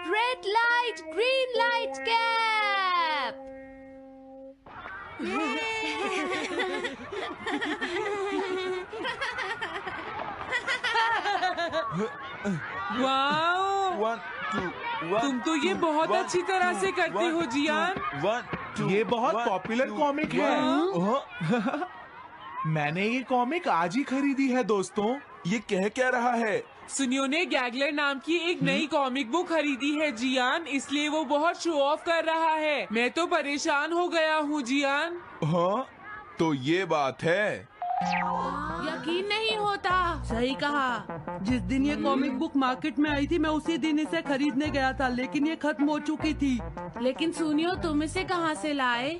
Red light, green light cap. Wow, 1 2 तुम तो ये बहुत अच्छी तरह से करते हो जियान। 1 2 ये बहुत पॉपुलर कॉमिक है। मैंने ये कॉमिक आज ही खरीदी है दोस्तों। ये कह क्या रहा है? सुनियो ने गैगलर नाम की एक नई कॉमिक बुक खरीदी है जियान, इसलिए वो बहुत शो ऑफ कर रहा है। मैं तो परेशान हो गया हूँ जियान। हाँ, तो ये बात है। यकीन नहीं होता। सही कहा। जिस दिन ये कॉमिक बुक मार्केट में आई थी मैं उसी दिन इसे खरीदने गया था, लेकिन ये खत्म हो चुकी थी। लेकिन सुनियो, तुम इसे कहाँ से लाए?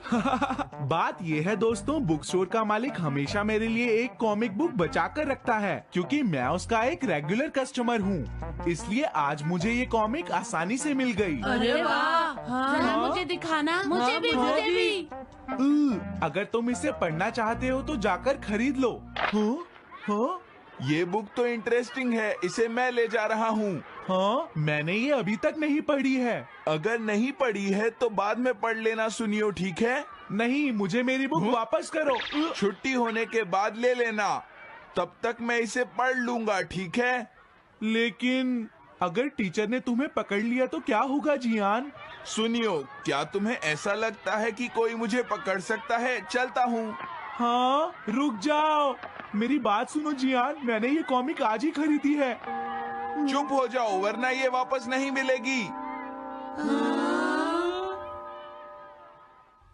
बात ये है दोस्तों, बुक स्टोर का मालिक हमेशा मेरे लिए एक कॉमिक बुक बचा कर रखता है, क्योंकि मैं उसका एक रेगुलर कस्टमर हूँ। इसलिए आज मुझे ये कॉमिक आसानी से मिल गई। अरे वाह, जरा मुझे दिखाना। मुझे भी, मुझे भी। अगर तुम इसे पढ़ना चाहते हो तो जाकर खरीद लो। हाँ? हाँ? ये बुक तो इंटरेस्टिंग है, इसे मैं ले जा रहा हूँ। हाँ, मैंने ये अभी तक नहीं पढ़ी है। अगर नहीं पढ़ी है तो बाद में पढ़ लेना सुनियो, ठीक है? नहीं, मुझे मेरी बुक वापस करो। छुट्टी होने के बाद ले लेना, तब तक मैं इसे पढ़ लूंगा, ठीक है? लेकिन अगर टीचर ने तुम्हें पकड़ लिया तो क्या होगा जियान? सुनियो, क्या तुम्हें ऐसा लगता है कि कोई मुझे पकड़ सकता है? चलता हूँ। हाँ, रुक जाओ, मेरी बात सुनो जियान, मैंने ये कॉमिक आज ही खरीदी है। चुप हो जाओ, वरना ये वापस नहीं मिलेगी।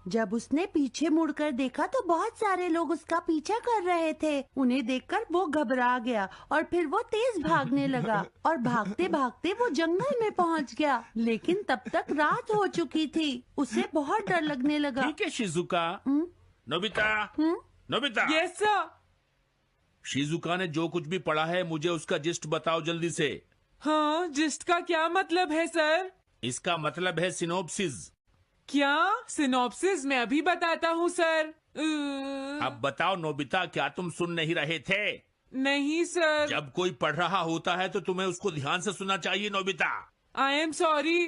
जब उसने पीछे मुड़कर देखा तो बहुत सारे लोग उसका पीछा कर रहे थे। उन्हें देखकर वो घबरा गया और फिर वो तेज भागने लगा और भागते भागते वो जंगल में पहुंच गया। लेकिन तब तक रात हो चुकी थी। उसे बहुत डर लगने लगा। ठीक है Shizuka. Nobita, Nobita. Yes sir. Shizuka ने जो कुछ भी पढ़ा है मुझे उसका जिस्ट बताओ जल्दी से। हाँ, जिस्ट का क्या मतलब है सर? इसका मतलब है सिनोप्सिस। क्या? सिनॉप्सिस मैं अभी बताता हूँ सर। अब बताओ नोबिता, क्या तुम सुन नहीं रहे थे? नहीं सर। जब कोई पढ़ रहा होता है तो तुम्हें उसको ध्यान से सुनना चाहिए नोबिता। I am sorry.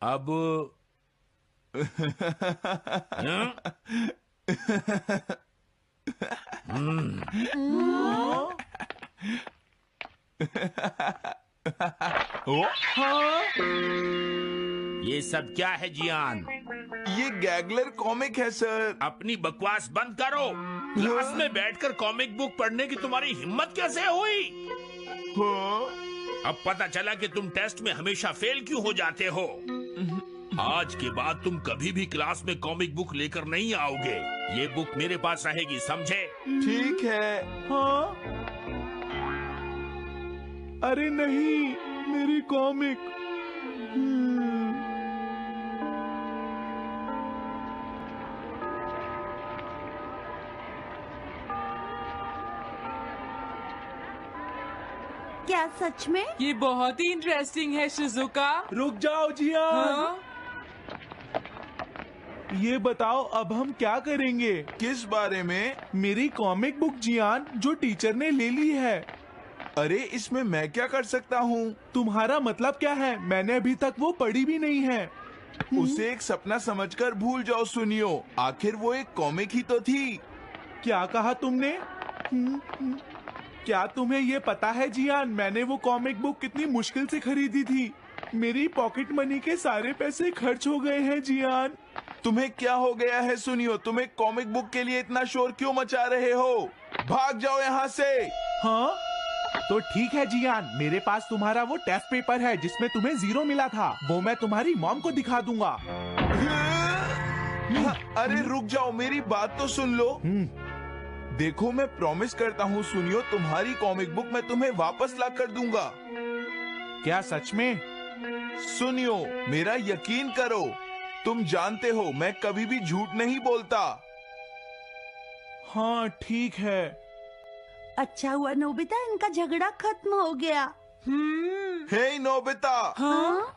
अब ये सब क्या है जियान? ये गैगलर कॉमिक है सर। अपनी बकवास बंद करो। क्लास में बैठकर कॉमिक बुक पढ़ने की तुम्हारी हिम्मत कैसे हुई? अब पता चला कि तुम टेस्ट में हमेशा फेल क्यों हो जाते हो। आज के बाद तुम कभी भी क्लास में कॉमिक बुक लेकर नहीं आओगे। ये बुक मेरे पास रहेगी, समझे? ठीक है। हाँ? अरे नहीं, मेरी कॉमिक। क्या सच में? ये बहुत ही इंटरेस्टिंग है शिजुका। रुक जाओ जियान। हाँ? ये बताओ अब हम क्या करेंगे? किस बारे में? मेरी कॉमिक बुक जियान, जो टीचर ने ले ली है। अरे इसमें मैं क्या कर सकता हूँ? तुम्हारा मतलब क्या है? मैंने अभी तक वो पढ़ी भी नहीं है। उसे एक सपना समझकर भूल जाओ सुनियो, आखिर वो एक कॉमिक ही तो थी। क्या कहा तुमने? क्या तुम्हें ये पता है जियान, मैंने वो कॉमिक बुक कितनी मुश्किल से खरीदी थी। मेरी पॉकेट मनी के सारे पैसे खर्च हो गए हैं जियान। तुम्हें क्या हो गया है सुनियो? तुम एक कॉमिक बुक के लिए इतना शोर क्यों मचा रहे हो? भाग जाओ यहाँ से। हाँ? तो ठीक है जियान, मेरे पास तुम्हारा वो टेस्ट पेपर है जिसमें तुम्हें 0 मिला था। वो मैं तुम्हारी मॉम को दिखा दूंगा। अरे रुक जाओ, मेरी बात तो सुन लो। देखो, मैं प्रॉमिस करता हूँ सुनियो, तुम्हारी कॉमिक बुक मैं तुम्हें वापस ला कर दूंगा। क्या सच में? सुनियो, मेरा यकीन करो। तुम जानते हो मैं कभी भी झूठ नहीं बोलता। हाँ ठीक है। अच्छा हुआ नोबिता, इनका झगड़ा खत्म हो गया। हे नोबिता। हाँ?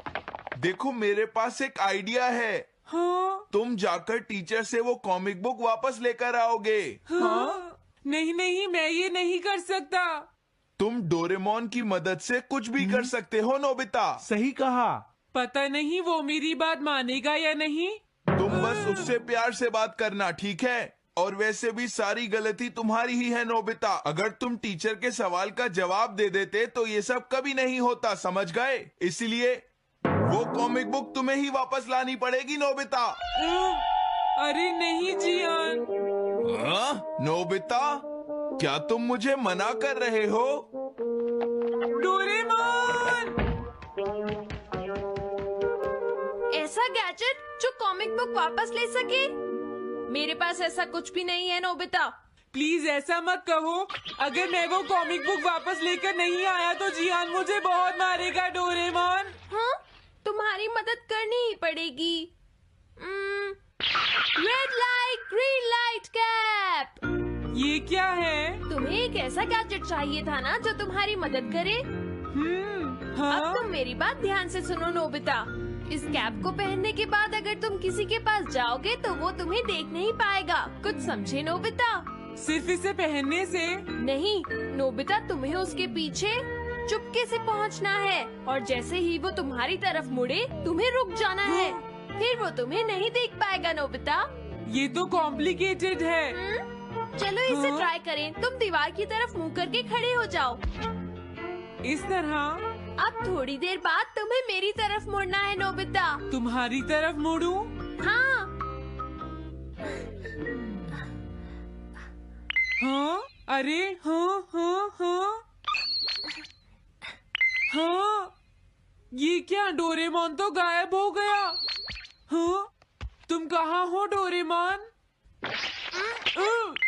देखो, मेरे पास एक आइडिया है। हाँ? तुम जाकर टीचर से वो कॉमिक बुक वापस लेकर आओगे। हाँ? नहीं नहीं, मैं ये नहीं कर सकता। तुम डोरेमोन की मदद से कुछ भी कर सकते हो नोबिता। सही कहा। पता नहीं वो मेरी बात मानेगा या नहीं। तुम बस उससे प्यार से बात करना, ठीक है? और वैसे भी सारी गलती तुम्हारी ही है नोबिता। अगर तुम टीचर के सवाल का जवाब दे देते तो ये सब कभी नहीं होता, समझ गए? इसलिए वो कॉमिक बुक तुम्हें ही वापस लानी पड़ेगी नोबिता। अरे नहीं जियान। हाँ? नोबिता, क्या तुम मुझे मना कर रहे हो? डोरेमोन! ऐसा गैजेट जो कॉमिक बुक वापस ले सके? मेरे पास ऐसा कुछ भी नहीं है नोबिता। प्लीज ऐसा मत कहो। अगर मैं वो कॉमिक बुक वापस लेकर नहीं आया तो जियान मुझे बहुत मारेगा डोरेमोन। हाँ, तुम्हारी मदद करनी ही पड़ेगी। Red light green light cap. ये क्या है? तुम्हें एक ऐसा गैजेट चाहिए था ना जो तुम्हारी मदद करे। हाँ? अब तुम मेरी बात ध्यान से सुनो नोबिता। इस कैप को पहनने के बाद अगर तुम किसी के पास जाओगे तो वो तुम्हें देख नहीं पाएगा। कुछ समझे नोबिता? सिर्फ इसे पहनने से? नहीं नोबिता, तुम्हें उसके पीछे चुपके से पहुंचना है और जैसे ही वो तुम्हारी तरफ मुड़े तुम्हें रुक जाना है। फिर वो तुम्हें नहीं देख पाएगा नोबिता। ये तो कॉम्प्लिकेटेड है। चलो इसे हाँ? ट्राई करें। तुम दीवार की तरफ मुंह करके खड़े हो जाओ। इस तरह? अब थोड़ी देर बाद तुम्हें मेरी तरफ मुड़ना है नोबिता। तुम्हारी तरफ मुड़ूं? हाँ। हाँ? अरे हाँ हाँ हाँ हाँ, ये क्या? डोरेमोन तो गायब हो गया। हाँ? तुम कहाँ हो डोरेमोन?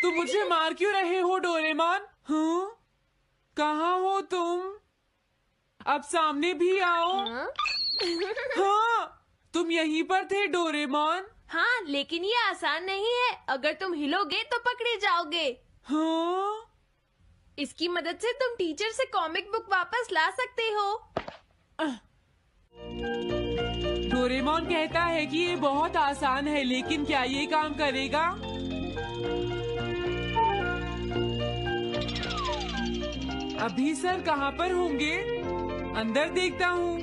तुम मुझे मार क्यों रहे हो डोरेमोन? हाँ? कहाँ हो तुम? अब सामने भी आओ। हाँ? हाँ, तुम यहीं पर थे डोरेमोन। हाँ, लेकिन ये आसान नहीं है। अगर तुम हिलोगे तो पकड़े जाओगे। हाँ? इसकी मदद से तुम टीचर से कॉमिक बुक वापस ला सकते हो। डोरेमोन कहता है कि ये बहुत आसान है, लेकिन क्या ये काम करेगा? अभी सर कहाँ पर होंगे? अंदर देखता हूँ।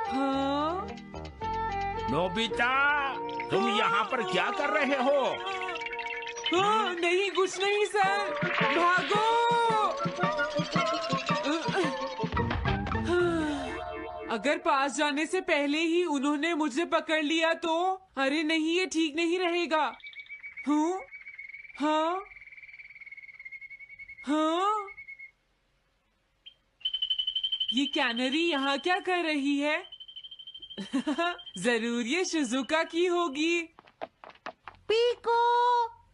हाँ? नोबिता, तुम यहाँ पर क्या कर रहे हो? हाँ, नहीं कुछ नहीं सर, भागो! अगर पास जाने से पहले ही उन्होंने मुझे पकड़ लिया तो? अरे नहीं, ये ठीक नहीं रहेगा। हाँ? हाँ? हाँ? ये कैनरी यहाँ क्या कर रही है? जरूर ये शिजुका की होगी। पीको,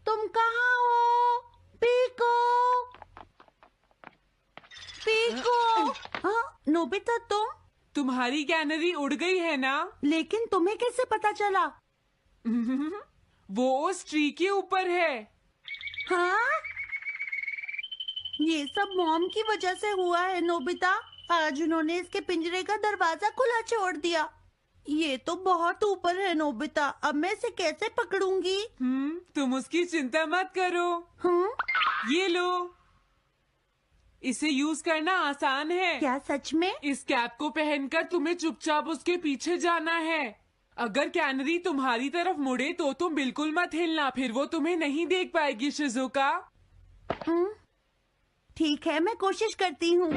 तुम कहाँ हो? Piko, Piko. हाँ, नोबिता तुम्हारी कैनरी उड़ गई है ना? लेकिन तुम्हें कैसे पता चला? वो उस ट्री के ऊपर है। हाँ? ये सब मॉम की वजह से हुआ है नोबिता। आज उन्होंने इसके पिंजरे का दरवाजा खुला छोड़ दिया। ये तो बहुत ऊपर है नोबिता। अब मैं इसे कैसे पकड़ूंगी? तुम उसकी चिंता मत करो। ये लो, इसे यूज करना आसान है। क्या सच में? इस कैप को पहनकर तुम्हें चुपचाप उसके पीछे जाना है। अगर कैनरी तुम्हारी तरफ मुड़े तो तुम बिल्कुल मत हिलना, फिर वो तुम्हें नहीं देख पाएगी शिजुका। ठीक है, मैं कोशिश करती हूँ।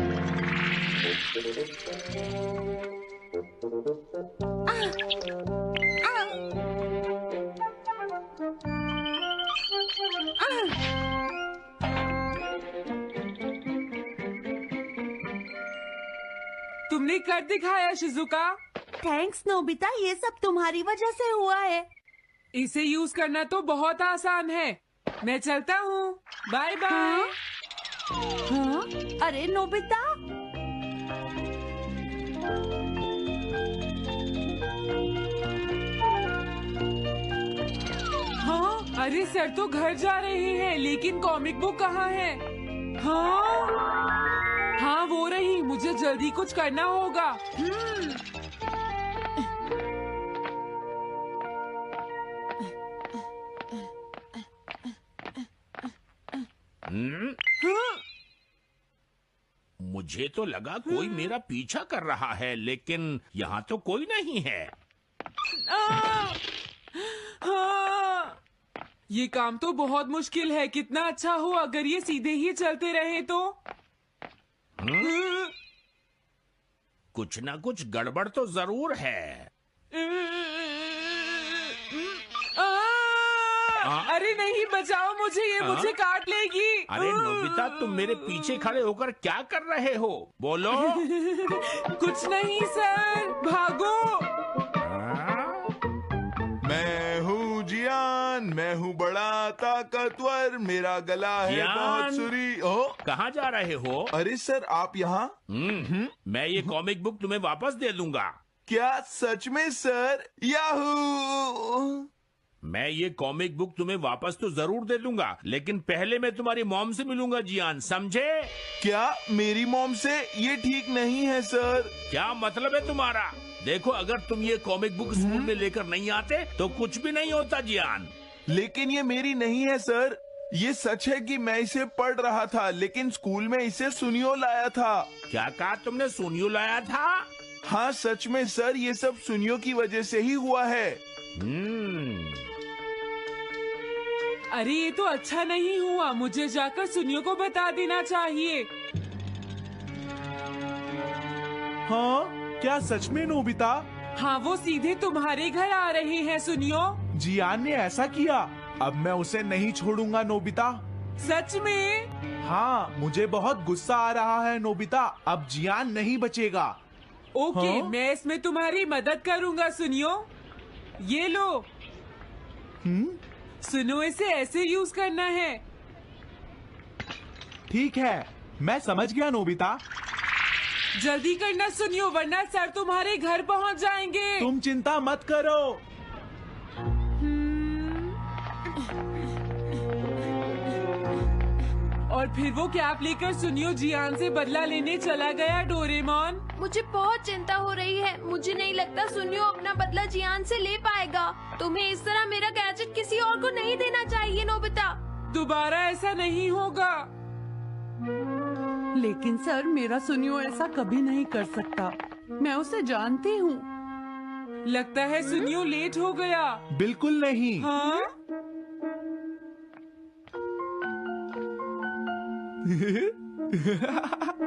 तुमने कर दिखाया शिजुका। थैंक्स नोबिता, ये सब तुम्हारी वजह से हुआ है। इसे यूज करना तो बहुत आसान है। मैं चलता हूँ, बाय बाय। हाँ? अरे नोबिता, हाँ? अरे सर तो घर जा रहे हैं, लेकिन कॉमिक बुक कहाँ है? हाँ? हाँ वो रही, मुझे जल्दी कुछ करना होगा। मुझे तो लगा कोई मेरा पीछा कर रहा है, लेकिन यहाँ तो कोई नहीं है। हाँ, ये काम तो बहुत मुश्किल है। कितना अच्छा हो अगर ये सीधे ही चलते रहे तो। कुछ ना कुछ गड़बड़ तो जरूर है। अरे नहीं, बचाओ मुझे, ये मुझे काट लेगी। अरे नोबिता, तुम मेरे पीछे खड़े होकर क्या कर रहे हो? बोलो। कुछ नहीं सर, भागो। मैं हूँ जियान, मैं हूँ बड़ा ताकतवर, मेरा गला है जियान। बहुत सुरी। ओ, कहाँ जा रहे हो? अरे सर, आप यहाँ? मैं ये कॉमिक बुक तुम्हें वापस दे दूंगा। क्या सच में सर? याहू! मैं ये कॉमिक बुक तुम्हें वापस तो जरूर दे दूंगा, लेकिन पहले मैं तुम्हारी मॉम से मिलूंगा जियान, समझे? क्या मेरी मॉम से? ये ठीक नहीं है सर। क्या मतलब है तुम्हारा? देखो, अगर तुम ये कॉमिक बुक स्कूल में लेकर नहीं आते तो कुछ भी नहीं होता जियान। लेकिन ये मेरी नहीं है सर। ये सच है कि मैं इसे पढ़ रहा था, लेकिन स्कूल में इसे सुनियो लाया था। क्या कहा तुमने? सुनियो लाया था? हाँ सच में सर, ये सब सुनियो की वजह से ही हुआ है। अरे ये तो अच्छा नहीं हुआ, मुझे जाकर सुनियो को बता देना चाहिए। हाँ, क्या सच में नोबिता? हाँ, वो सीधे तुम्हारे घर आ रहे हैं सुनियो। जियान ने ऐसा किया? अब मैं उसे नहीं छोड़ूंगा नोबिता। सच में? हाँ, मुझे बहुत गुस्सा आ रहा है नोबिता। अब जियान नहीं बचेगा। ओके, हाँ? मैं इसमें तुम्हारी मदद करूंगा सुनियो। ये लो। सुनो, इसे ऐसे यूज करना है। ठीक है, मैं समझ गया नोबिता। जल्दी करना सुनियो, वरना सर तुम्हारे घर पहुंच जाएंगे। तुम चिंता मत करो। और फिर वो कैप लेकर सुनियो जियान से बदला लेने चला गया। डोरेमोन, मुझे बहुत चिंता हो रही है। मुझे नहीं लगता सुनियो अपना बदला जियान से ले पाएगा। तुम्हें इस तरह मेरा गैजेट किसी और को नहीं देना चाहिए नोबिता। दोबारा ऐसा नहीं होगा। लेकिन सर, मेरा सुनियो ऐसा कभी नहीं कर सकता। मैं उसे जानती हूँ। लगता है सुनियो लेट हो गया। बिल्कुल नहीं। हाँ?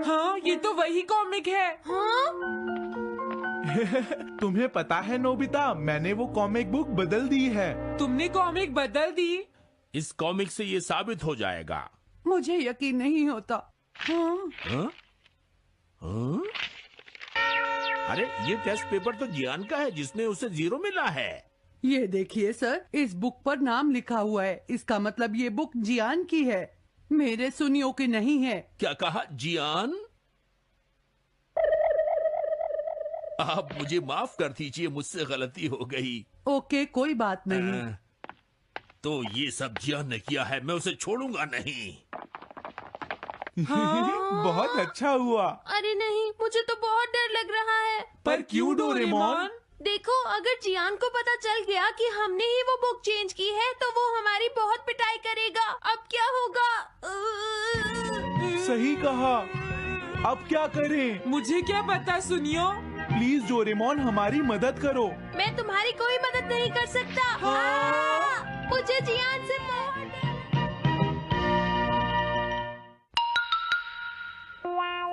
हाँ, ये तो वही कॉमिक है। हाँ? तुम्हें पता है नोबिता, मैंने वो कॉमिक बुक बदल दी है। तुमने कॉमिक बदल दी? इस कॉमिक से ये साबित हो जाएगा। मुझे यकीन नहीं होता। हाँ? हाँ? हाँ? अरे, ये टेस्ट पेपर तो जियान का है, जिसमें उसे 0 मिला है। ये देखिए सर, इस बुक पर नाम लिखा हुआ है। इसका मतलब ये बुक जियान की है, मेरे सुनियो की नहीं है। क्या कहा? जियान? आप मुझे माफ कर दीजिए, मुझसे गलती हो गई। ओके, कोई बात नहीं। तो ये सब जियान ने किया है, मैं उसे छोड़ूंगा नहीं। बहुत अच्छा हुआ। अरे नहीं, मुझे तो बहुत डर लग रहा है। पर क्यों डोरेमोन? देखो, अगर जियान को पता चल गया कि हमने ही वो बुक चेंज की है तो वो हमारी बहुत पिटाई करेगा। अब क्या होगा? सही कहा। अब क्या करें? मुझे क्या पता सुनियो। प्लीज डोरेमोन, हमारी मदद करो। मैं तुम्हारी कोई मदद नहीं कर सकता। हाँ! मुझे जियान से बहुत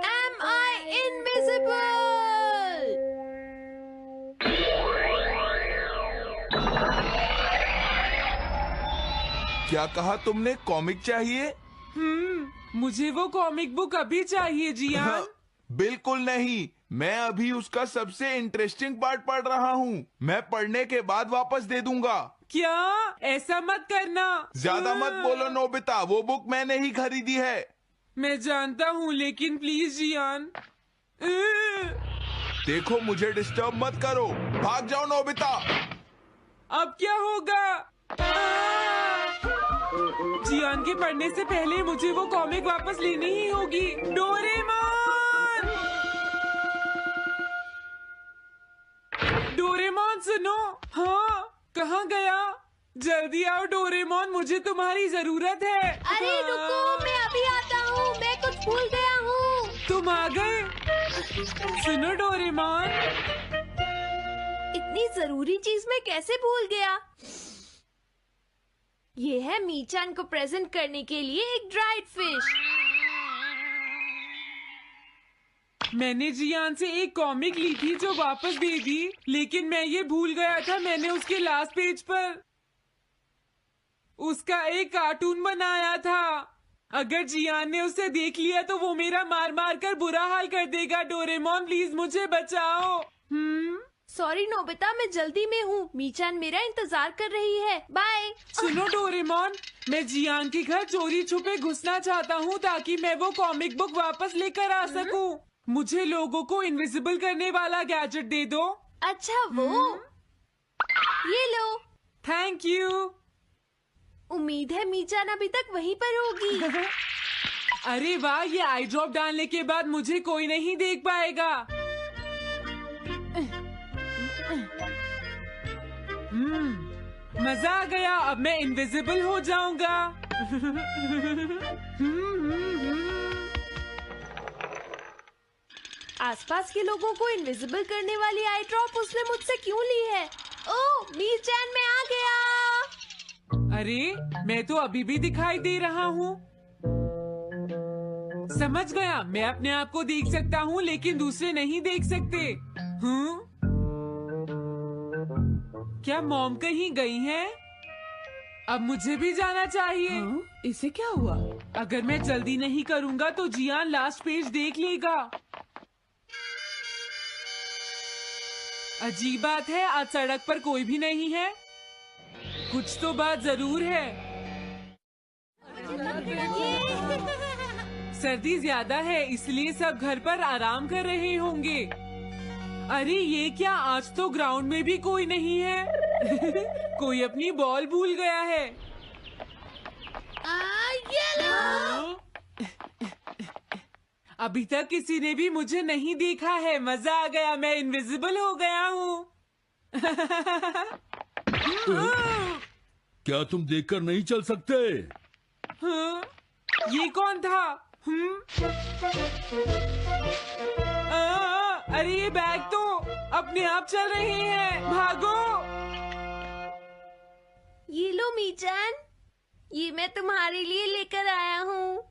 Am I invisible? क्या कहा तुमने? कॉमिक चाहिए? मुझे वो कॉमिक बुक अभी चाहिए जियान। बिल्कुल नहीं, मैं अभी उसका सबसे इंटरेस्टिंग पार्ट पढ़ रहा हूँ। मैं पढ़ने के बाद वापस दे दूंगा। क्या? ऐसा मत करना। ज्यादा मत बोलो नोबिता, वो बुक मैंने ही खरीदी है। मैं जानता हूँ, लेकिन प्लीज जियान। देखो, मुझे डिस्टर्ब मत करो। भाग जाओ नोबिता। अब क्या होगा? जियान के पढ़ने से पहले मुझे वो कॉमिक वापस लेनी ही होगी। डोरेमोन! डोरेमोन सुनो। हाँ, कहाँ गया? जल्दी आओ डोरेमोन, मुझे तुम्हारी जरूरत है। अरे रुको, मैं अभी भूल गया हूँ। तुम आ गए। सुनो डोरेमोन, इतनी जरूरी चीज मैं कैसे भूल गया। ये है मीचान को प्रेजेंट करने के लिए एक ड्राइड फिश। मैंने जियान से एक कॉमिक ली थी जो वापस दे दी, लेकिन मैं ये भूल गया था मैंने उसके लास्ट पेज पर उसका एक कार्टून बनाया था। अगर जियान ने उसे देख लिया तो वो मेरा मार मार कर बुरा हाल कर देगा। डोरेमोन प्लीज मुझे बचाओ। सॉरी नोबिता, मैं जल्दी में हूँ। मीचान मेरा इंतजार कर रही है। बाय। सुनो डोरेमोन, मैं जियान के घर चोरी छुपे घुसना चाहता हूँ ताकि मैं वो कॉमिक बुक वापस लेकर आ सकूँ। मुझे लोगों को इनविजिबल करने वाला गैजेट दे दो। अच्छा वो ये लो। Thank you. उम्मीद है मीचान अभी तक वहीं पर होगी। अरे वाह, ये आई ड्रॉप डालने के बाद मुझे कोई नहीं देख पाएगा। मजा आ गया, अब मैं इनविजिबल हो जाऊंगा। आसपास के लोगों को इनविजिबल करने वाली आई ड्रॉप उसने मुझसे क्यों ली है? ओह मीचान, मैं आ गया। अरे मैं तो अभी भी दिखाई दे रहा हूँ। समझ गया, मैं अपने आप को देख सकता हूँ लेकिन दूसरे नहीं देख सकते। क्या मॉम कहीं गई हैं? अब मुझे भी जाना चाहिए। इसे क्या हुआ? अगर मैं जल्दी नहीं करूँगा तो जियान लास्ट पेज देख लेगा। अजीब बात है, आज सड़क पर कोई भी नहीं है। कुछ तो बात जरूर है। सर्दी ज्यादा है इसलिए सब घर पर आराम कर रहे होंगे। अरे ये क्या, आज तो ग्राउंड में भी कोई नहीं है। कोई अपनी बॉल भूल गया है। अभी तक किसी ने भी मुझे नहीं देखा है। मजा आ गया, मैं इनविजिबल हो गया हूँ। क्या तुम देखकर नहीं चल सकते? ये कौन था? अरे ये बैग तो अपने आप चल रहे हैं। भागो। ये लो मीचान, ये मैं तुम्हारे लिए लेकर आया हूँ।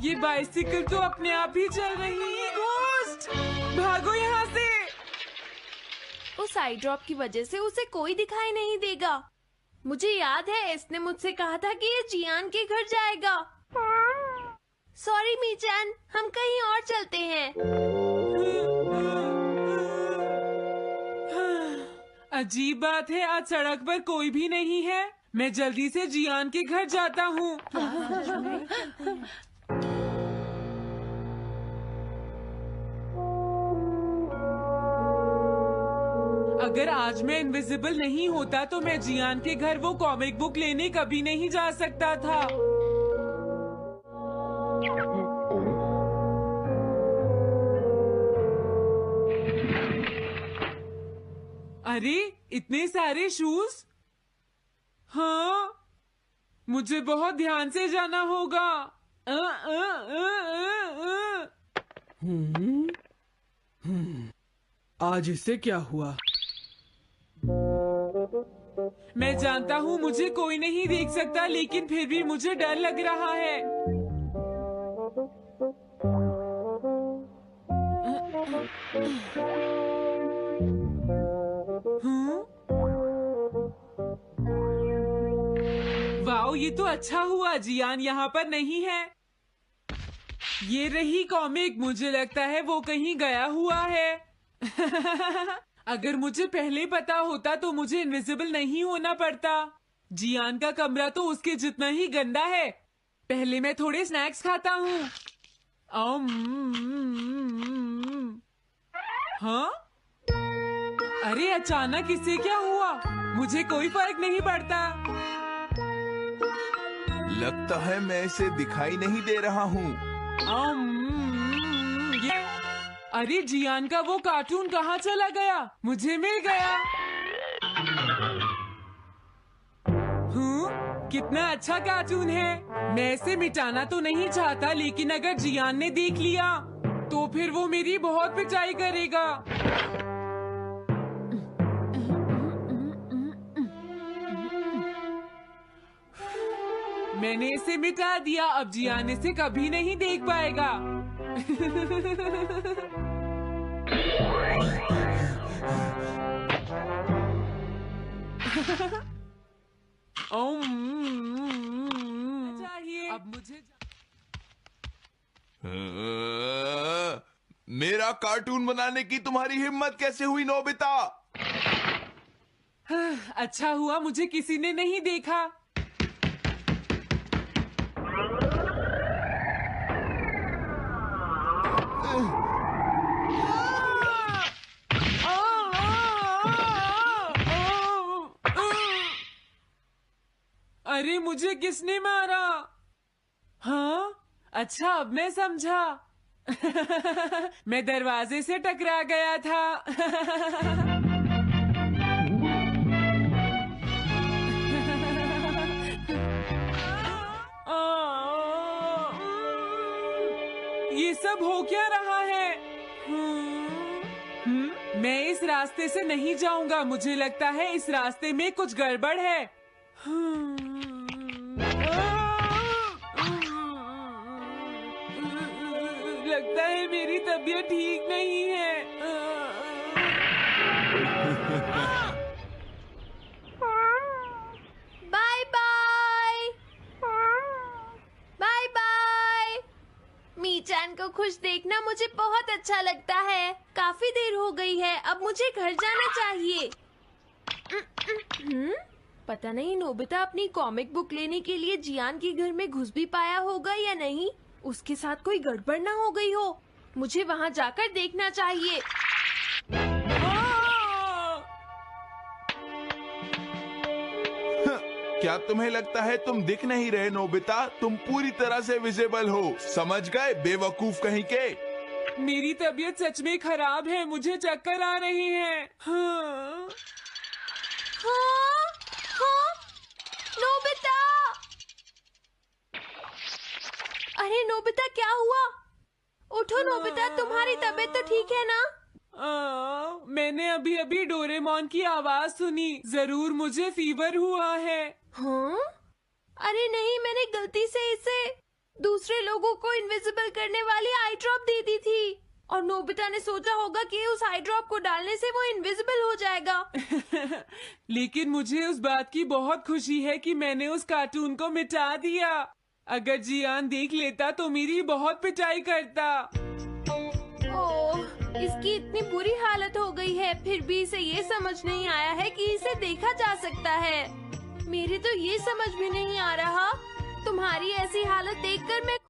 ये बाइसिकल तो अपने आप ही चल रही है। घोस्ट, भागो यहाँ से। उस आई ड्रॉप की वजह से उसे कोई दिखाई नहीं देगा। मुझे याद है इसने मुझसे कहा था कि ये जियान के घर जाएगा। सॉरी मीचान, हम कहीं और चलते हैं। अजीब बात है, आज सड़क पर कोई भी नहीं है। मैं जल्दी से जियान के घर जाता हूँ। अगर आज मैं इनविजिबल नहीं होता तो मैं जियान के घर वो कॉमिक बुक लेने कभी नहीं जा सकता था। अरे इतने सारे शूज। हाँ, मुझे बहुत ध्यान से जाना होगा। आज इससे क्या हुआ? मैं जानता हूँ मुझे कोई नहीं देख सकता, लेकिन फिर भी मुझे डर लग रहा है। वाओ, ये तो अच्छा हुआ जियान यहाँ पर नहीं है। ये रही कॉमिक, मुझे लगता है वो कहीं गया हुआ है। अगर मुझे पहले पता होता तो मुझे इनविजिबल नहीं होना पड़ता। जियान का कमरा तो उसके जितना ही गंदा है। पहले मैं थोड़े स्नैक्स खाता हूँ। हाँ? अरे अचानक इससे क्या हुआ? मुझे कोई फर्क नहीं पड़ता। लगता है मैं इसे दिखाई नहीं दे रहा हूँ। अरे जियान का वो कार्टून कहाँ चला गया? मुझे मिल गया। कितना अच्छा कार्टून है। मैं इसे मिटाना तो नहीं चाहता, लेकिन अगर जियान ने देख लिया तो फिर वो मेरी बहुत पिटाई करेगा। मैंने इसे मिटा दिया, अब जियान इसे कभी नहीं देख पाएगा। चाहिए अब मुझे। मेरा कार्टून बनाने की तुम्हारी हिम्मत कैसे हुई नोबिता? अच्छा हुआ मुझे किसी ने नहीं देखा। अरे मुझे किसने मारा? हाँ, अच्छा अब मैं समझा। मैं दरवाजे से टकरा गया था। ये सब हो क्या रहा है? मैं इस रास्ते से नहीं जाऊंगा। मुझे लगता है इस रास्ते में कुछ गड़बड़ है। लगता है मेरी तबीयत ठीक नहीं है। Bye bye bye bye. मीचान को खुश देखना मुझे बहुत अच्छा लगता है। काफी देर हो गई है, अब मुझे घर जाना चाहिए। पता नहीं नोबिता अपनी कॉमिक बुक लेने के लिए जियान के घर में घुस भी पाया होगा या नहीं। उसके साथ कोई गड़बड़ ना हो गई हो। मुझे वहाँ जाकर देखना चाहिए। क्या तुम्हें लगता है तुम दिख नहीं रहे नोबिता? तुम पूरी तरह से विजिबल हो, समझ गए बेवकूफ कहीं के। मेरी तबीयत सच में खराब है, मुझे चक्कर आ रही है। हाँ। हाँ, हाँ, नोबिता! अरे नोबिता क्या हुआ? उठो नोबिता, तुम्हारी तबीयत तो ठीक है ना? मैंने अभी अभी डोरेमोन की आवाज सुनी। जरूर मुझे फीवर हुआ है। हाँ? अरे नहीं, मैंने गलती से इसे दूसरे लोगों को इनविजिबल करने वाली आई ड्रॉप दे दी थी और नोबिता ने सोचा होगा कि उस आई ड्रॉप को डालने से वो इनविजिबल हो जाएगा। लेकिन मुझे उस बात की बहुत खुशी है कि मैंने उस कार्टून को मिटा दिया। अगर जियान देख लेता तो मेरी बहुत पिटाई करता। ओह, इसकी इतनी बुरी हालत हो गई है, फिर भी इसे ये समझ नहीं आया है कि इसे देखा जा सकता है। मेरे तो ये समझ भी नहीं आ रहा। तुम्हारी ऐसी हालत देखकर मैं